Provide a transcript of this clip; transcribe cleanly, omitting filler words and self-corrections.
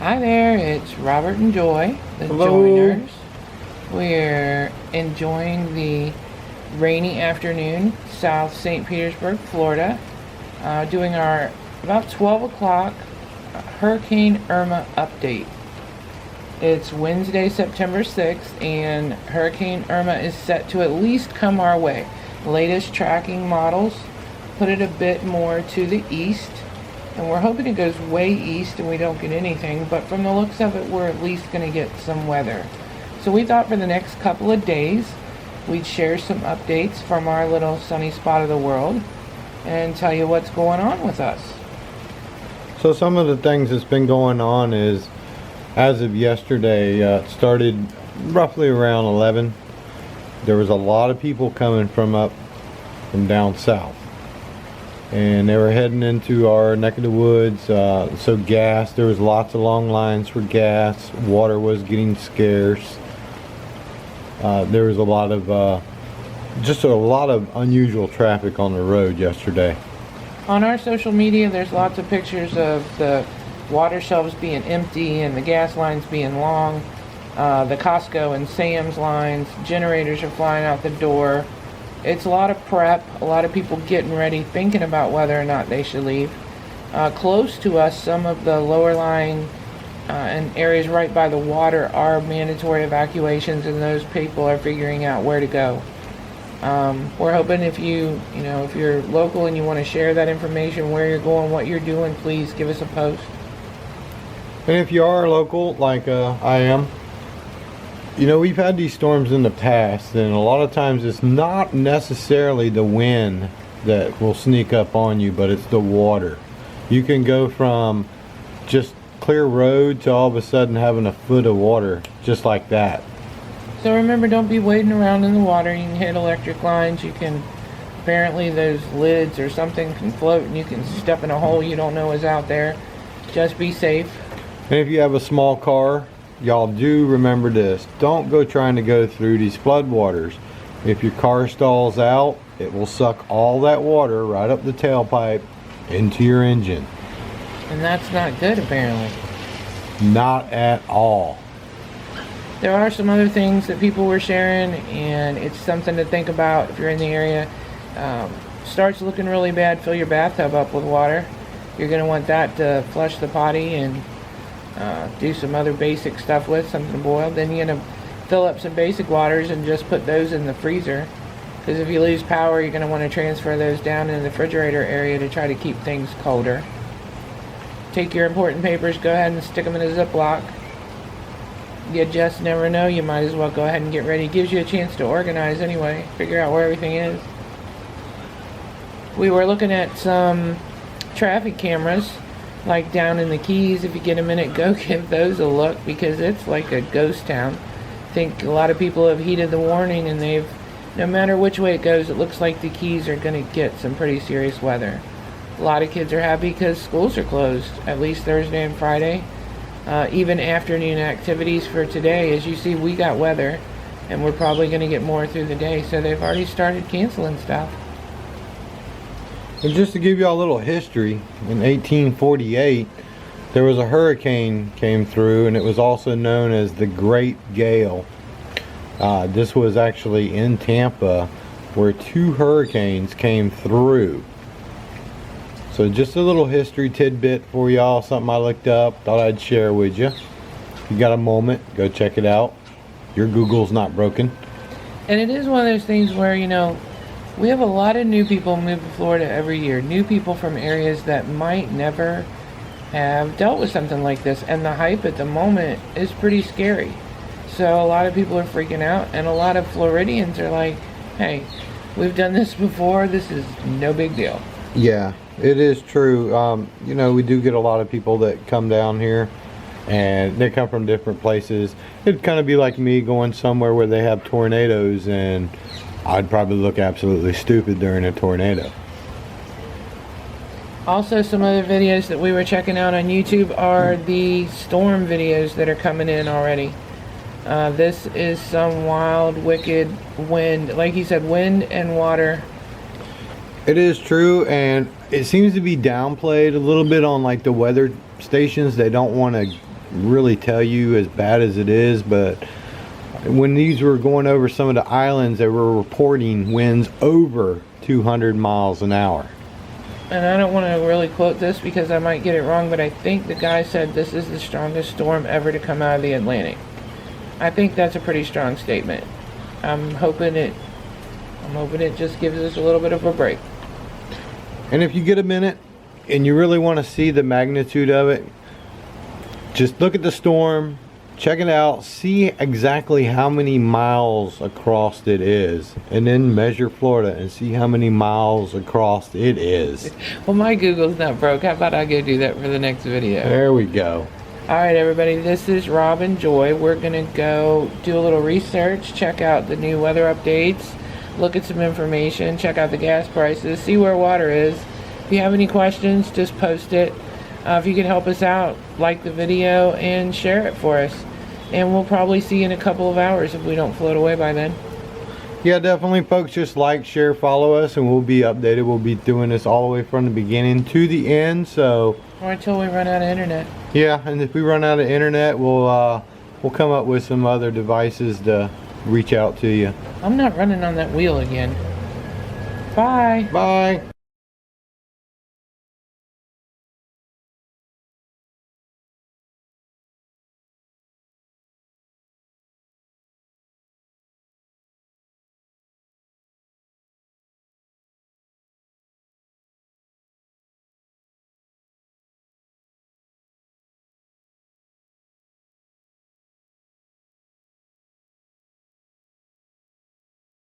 Hi there, it's Robert and Joy, the Hello. Joiners. We're enjoying the rainy afternoon, South St. Petersburg, Florida, doing our about 12 o'clock Hurricane Irma update. It's Wednesday, September 6th, and Hurricane Irma is set to at least come our way. Latest tracking models put it a bit more to the east, and we're hoping it goes way east and we don't get anything, but from the looks of it, we're at least going to get some weather. So we thought for the next couple of days, we'd share some updates from our little sunny spot of the world and tell you what's going on with us. So some of the things that's been going on is, as of yesterday, it started roughly around 11. There was a lot of people coming from down south, and they were heading into our neck of the woods. So gas, there was lots of long lines for gas. Water was getting scarce. There was a lot of unusual traffic on the road yesterday. On our social media, there's lots of pictures of the water shelves being empty and the gas lines being long. The Costco and Sam's lines, generators are flying out the door. It's a lot of prep, a lot of people getting ready, thinking about whether or not they should leave. Close to us, some of the lower lying and areas right by the water are mandatory evacuations, and those people are figuring out where to go. We're hoping if you're local and you want to share that information, where you're going, what you're doing, please give us a post. And if you are local, like I am, we've had these storms in the past, and a lot of times it's not necessarily the wind that will sneak up on you, but it's the water. You can go from just clear road to all of a sudden having a foot of water just like that. So remember, don't be wading around in the water. You can hit electric lines. Apparently those lids or something can float and you can step in a hole you don't know is out there. Just be safe. And if you have a small car, y'all do remember this. Don't go trying to go through these floodwaters. If your car stalls out, it will suck all that water right up the tailpipe into your engine. And that's not good, apparently. Not at all. There are some other things that people were sharing, and it's something to think about if you're in the area. Starts looking really bad, fill your bathtub up with water. You're going to want that to flush the potty and do some other basic stuff with, something to boil. Then you're going to fill up some basic waters and just put those in the freezer, because if you lose power, you're going to want to transfer those down in the refrigerator area to try to keep things colder. Take your important papers, go ahead and stick them in a Ziploc. You just never know, you might as well go ahead and get ready. It gives you a chance to organize anyway, figure out where everything is. We were looking at some traffic cameras, like down in the Keys. If you get a minute, go give those a look, because it's like a ghost town. I think a lot of people have heeded the warning, and no matter which way it goes, it looks like the Keys are going to get some pretty serious weather. A lot of kids are happy because schools are closed, at least Thursday and Friday. Even afternoon activities for today. As you see, we got weather, and we're probably going to get more through the day, so they've already started canceling stuff. And just to give you a little history, in 1848, there was a hurricane came through, and it was also known as the Great Gale. This was actually in Tampa, where 2 hurricanes came through. So just a little history tidbit for y'all, something I looked up, thought I'd share with you. If you got a moment, go check it out. Your Google's not broken. And it is one of those things where, we have a lot of new people move to Florida every year. New people from areas that might never have dealt with something like this. And the hype at the moment is pretty scary. So a lot of people are freaking out. And a lot of Floridians are like, hey, we've done this before. This is no big deal. Yeah, it is true. We do get a lot of people that come down here, and they come from different places. It'd kind of be like me going somewhere where they have tornadoes, and I'd probably look absolutely stupid during a tornado. Also, some other videos that we were checking out on YouTube are the storm videos that are coming in already. This is some wild, wicked wind. Like he said, wind and water. It is true, and it seems to be downplayed a little bit on like the weather stations. They don't want to really tell you as bad as it is, but when these were going over some of the islands, they were reporting winds over 200 miles an hour. And I don't want to really quote this because I might get it wrong, but I think the guy said this is the strongest storm ever to come out of the Atlantic. I think that's a pretty strong statement. I'm hoping it just gives us a little bit of a break. And if you get a minute and you really want to see the magnitude of it, just look at the storm, check it out, see exactly how many miles across it is, and then measure Florida and see how many miles across it is. Well, my Google's not broke. How about I go do that for the next video? There we go. Alright everybody, this is Rob and Joy. We're going to go do a little research, check out the new weather updates, look at some information, check out the gas prices, see where water is. If you have any questions, just post it. If you can help us out, like the video and share it for us. And we'll probably see you in a couple of hours if we don't float away by then. Yeah, definitely folks, just like, share, follow us, and we'll be updated. We'll be doing this all the way from the beginning to the end, so... Or until we run out of internet. Yeah, and if we run out of internet, we'll come up with some other devices to reach out to you. I'm not running on that wheel again. Bye. Bye.